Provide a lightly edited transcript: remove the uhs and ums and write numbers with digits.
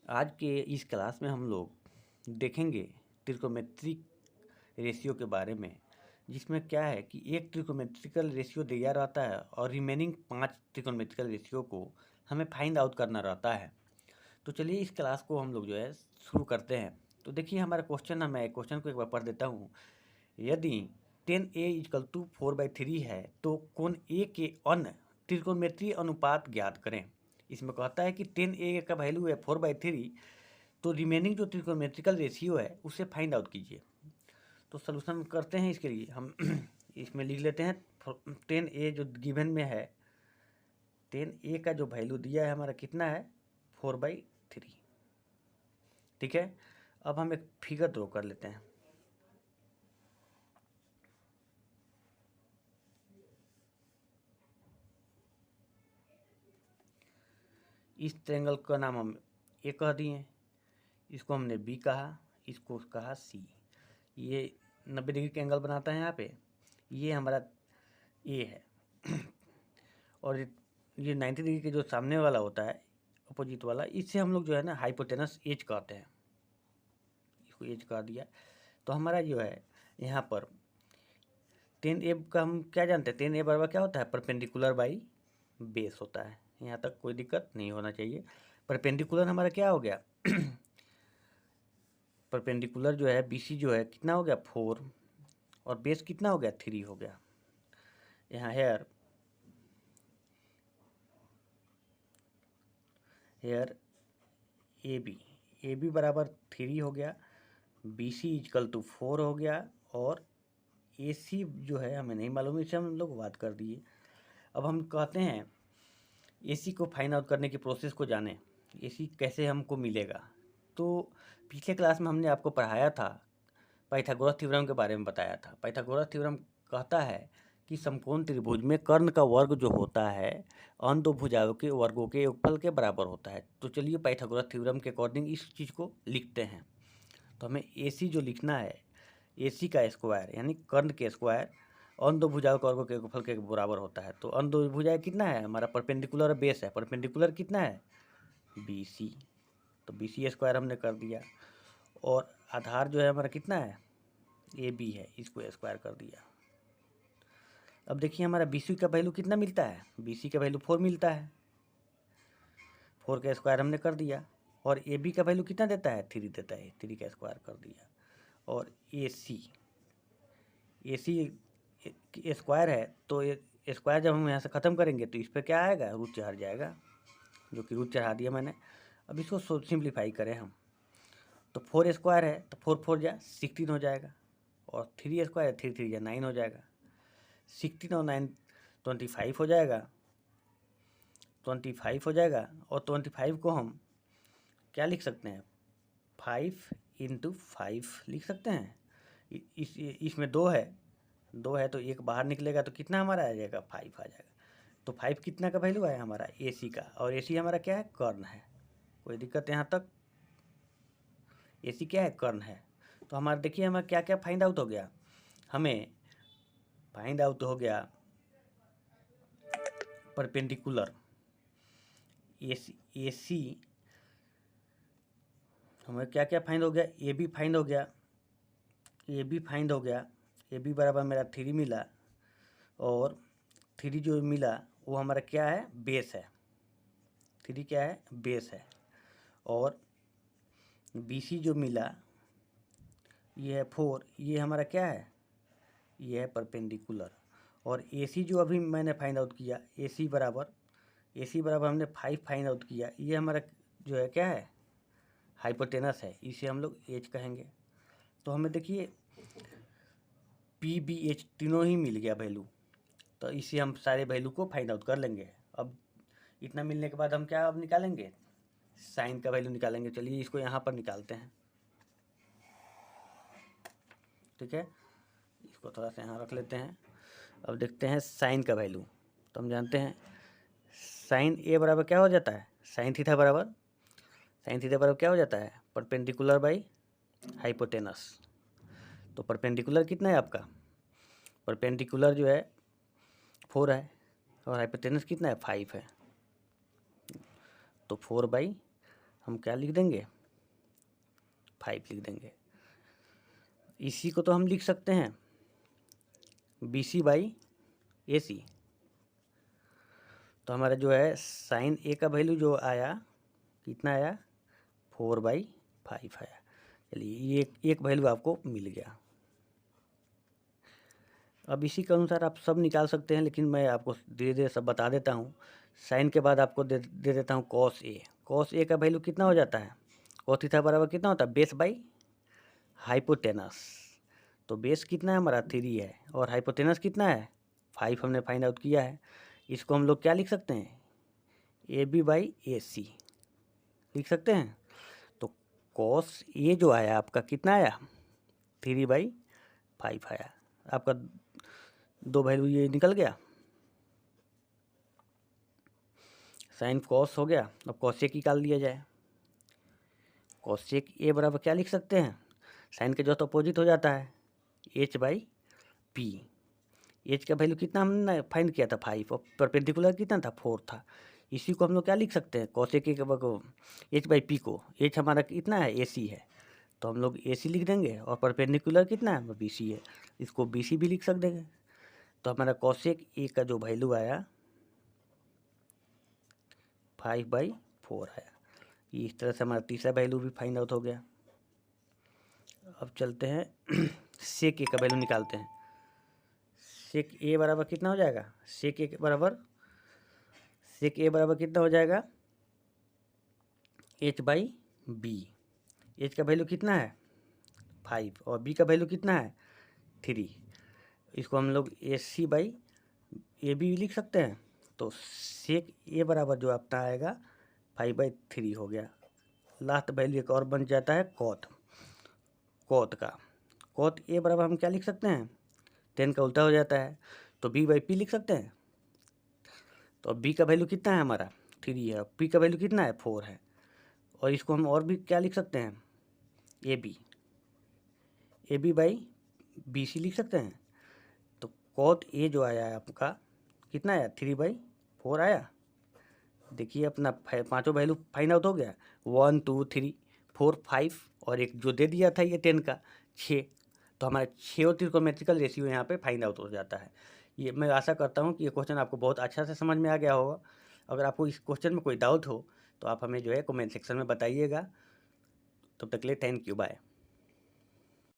आज के इस क्लास में हम लोग देखेंगे त्रिकोमेट्रिक रेशियो के बारे में, जिसमें क्या है कि एक त्रिकोमेट्रिकल रेशियो दिया रहता है और रिमेनिंग 5 त्रिकोमेट्रिकल रेशियो को हमें फाइंड आउट करना रहता है। तो चलिए इस क्लास को हम लोग जो है शुरू करते हैं। तो देखिए हमारा क्वेश्चन है, मैं क्वेश्चन को एक बार पढ़ देता हूँ। यदि 10a = 4/3 है तो कोण ए के अन्य त्रिकोणमितीय अनुपात ज्ञात करें। इसमें कहता है कि 10a का वैल्यू है 4/3, तो रिमेनिंग जो त्रिकोणमेट्रिकल रेशियो है उसे फाइंड आउट कीजिए। तो सलूशन करते हैं इसके लिए हम इसमें लिख लेते हैं 10a जो गिवन में है, 10a का जो वैल्यू दिया है हमारा कितना है 4/3। ठीक है, अब हम एक फिगर ड्रॉ कर लेते हैं। इस ट्रायंगल का नाम हम ए कह दिए, इसको हमने बी कहा, इसको कहा सी। ये 90 डिग्री का एंगल बनाता है यहाँ पे, ये हमारा ए है और ये 90 डिग्री के जो सामने वाला होता है अपोजिट वाला, इससे हम लोग जो है ना हाइपोटेनस एज कहते हैं, इसको एज कह दिया। तो हमारा जो है यहाँ पर 10a का हम क्या जानते हैं, 10a बराबर क्या होता है, परपेंडिकुलर बाई बेस होता है। यहाँ तक कोई दिक्कत नहीं होना चाहिए। परपेंडिकुलर हमारा क्या हो गया परपेंडिकुलर जो है BC जो है कितना हो गया 4 और बेस कितना हो गया 3 हो गया। यहाँ हेयर ए बी बराबर 3 हो गया, BC = 4 हो गया और AC जो है हमें नहीं मालूम, इसे हम लोग बात कर दिए। अब हम कहते हैं AC को फाइंड आउट करने की प्रोसेस को जाने, AC कैसे हमको मिलेगा। तो पिछले क्लास में हमने आपको पढ़ाया था, पाइथागोरस थ्योरम के बारे में बताया था। पाइथागोरस थ्योरम कहता है कि समकोण त्रिभुज में कर्ण का वर्ग जो होता है अन्य दो भुजाओं के वर्गों के योगफल के बराबर होता है। तो चलिए पाइथागोरस थ्योरम के अकॉर्डिंग इस चीज़ को लिखते हैं। तो हमें AC जो लिखना है, AC का स्क्वायर यानी कर्ण के स्क्वायर अन्य दो भुजाओं के वर्गों के योगफल के बराबर होता है। तो अन्य दो भुजाएं कितना है हमारा, परपेंडिकुलर बेस है, परपेंडिकुलर कितना है BC, तो BC स्क्वायर हमने कर दिया। और आधार जो है हमारा कितना है AB है, इसको स्क्वायर कर दिया। अब देखिए हमारा BC का वैल्यू कितना मिलता है, BC का वैल्यू 4 मिलता है, 4 का स्क्वायर हमने कर दिया। और AB का वैल्यू कितना देता है 3 देता है, 3 का स्क्वायर कर दिया। और AC स्क्वायर है, तो ये स्क्वायर जब हम यहाँ से ख़त्म करेंगे तो इस पर क्या आएगा, रूट चढ़ जाएगा, जो कि रूट चढ़ा दिया मैंने। अब इसको सिंप्लीफाई करें हम, तो 4 स्क्वायर है तो 4 4 जा 16 हो जाएगा, और 3 स्क्वायर 3 3 जा 9 हो जाएगा, 16 और 9 25 हो जाएगा, 25 हो जाएगा। और 25 को हम क्या लिख सकते हैं, 5 × 5 लिख सकते हैं। इसमें 2 है तो एक बाहर निकलेगा तो कितना हमारा आ जाएगा 5 आ जाएगा। तो 5 कितना का वैल्यू है हमारा AC का, और AC हमारा क्या है कर्ण है। कोई दिक्कत यहाँ तक, AC क्या है कर्ण है। तो हमारा देखिए हमें क्या क्या फाइंड आउट हो गया, हमें फाइंड आउट हो गया परपेंडिकुलर AC हमें क्या क्या फाइंड हो गया, AB फाइंड हो गया, AB बराबर मेरा 3 मिला, और 3 जो मिला वो हमारा क्या है बेस है, 3 क्या है बेस है। और BC जो मिला ये है 4, ये हमारा क्या है, ये है परपेंडिकुलर। और AC जो अभी मैंने फाइंड आउट किया, AC बराबर हमने 5 फाइंड आउट किया, ये हमारा जो है क्या है हाइपोटेनस है, इसे हम लोग एज कहेंगे। तो हमें देखिए PBH तीनों ही मिल गया वैल्यू, तो इसे हम सारे वैल्यू को फाइंड आउट कर लेंगे। अब इतना मिलने के बाद हम क्या अब निकालेंगे, साइन का वैल्यू निकालेंगे। चलिए इसको यहाँ पर निकालते हैं, ठीक है, इसको थोड़ा सा यहाँ रख लेते हैं। अब देखते हैं साइन का वैल्यू, तो हम जानते हैं साइन A बराबर क्या हो जाता है, साइन थीटा बराबर क्या हो जाता है, परपेंडिकुलर बाई हाइपोटेनस। तो परपेंडिकुलर कितना है आपका, परपेंडिकुलर जो है 4 है और हाइपोटेनस कितना है 5 है, तो 4 बाई हम क्या लिख देंगे, 5 लिख देंगे। इसी को तो हम लिख सकते हैं BC/AC। तो हमारा जो है साइन ए का वैल्यू जो आया कितना आया, 4/5 आया। चलिए ये एक वैल्यू आपको मिल गया। अब इसी के अनुसार आप सब निकाल सकते हैं, लेकिन मैं आपको धीरे धीरे सब बता देता हूँ। साइन के बाद आपको दे देता हूँ कॉस ए। कॉस ए का वैल्यू कितना हो जाता है, कॉस थीटा बराबर कितना होता है, बेस बाई हाइपोटेनस। तो बेस कितना है हमारा 3 है और हाइपोटेनस कितना है 5 हमने फाइंड आउट किया है। इसको हम लोग क्या लिख सकते हैं, AB/AC लिख सकते हैं। तो कॉस ए जो आया आपका कितना आया, 3/5 आया। आपका 2 वैल्यू ये निकल गया। साइन कॉस हो गया। अब कॉसेक निकाल लिया जाए। कॉसेक ए बराबर क्या लिख सकते हैं, साइन के जो तो अपोजिट हो जाता है H/P। एच का वैल्यू कितना हमने फाइंड किया था 5 और परपेंडिकुलर कितना था 4 था। इसी को हम लोग क्या लिख सकते हैं, कॉसेक ए को H/P को, H हमारा कितना है AC है, तो हम लोग AC लिख देंगे और परपेंडिकुलर कितना है BC है, इसको BC भी लिख सकते हैं। तो हमारा कॉसेक ए का जो वैल्यू आया 5/4 आया। इस तरह से हमारा तीसरा वैल्यू भी फाइंड आउट हो गया। अब चलते हैं सेक ए का वैल्यू निकालते हैं। सेक ए बराबर कितना हो जाएगा, सेक ए बराबर कितना हो जाएगा, H/B। H का वैल्यू कितना है 5 और B का वैल्यू कितना है 3। इसको हम लोग AC/AB लिख सकते हैं। तो सेक ए बराबर जो आपका आएगा 5/3 हो गया। लास्ट वैल्यू एक और बन जाता है कॉट का। कॉट ए बराबर हम क्या लिख सकते हैं, 10 का उल्टा हो जाता है, तो B/P लिख सकते हैं। तो B का वैल्यू कितना है हमारा 3 है और P का वैल्यू कितना है 4 है। और इसको हम और भी क्या लिख सकते हैं, AB/BC लिख सकते हैं। तो कॉट ए जो आया है आपका कितना आया 3/4 आया। देखिए अपना 5 वैल्यू फाइंड आउट हो गया, 1 2 3 4 5 और एक जो दे दिया था ये 10 का 6। तो हमारा 6 और त्रिकोणमितिकल रेशियो यहाँ पे फाइंड आउट हो जाता है। ये मैं आशा करता हूँ कि ये क्वेश्चन आपको बहुत अच्छा से समझ में आ गया होगा। अगर आपको इस क्वेश्चन में कोई डाउट हो तो आप हमें जो है कमेंट सेक्शन में बताइएगा। तब तक के लिए थैंक यू, बाय।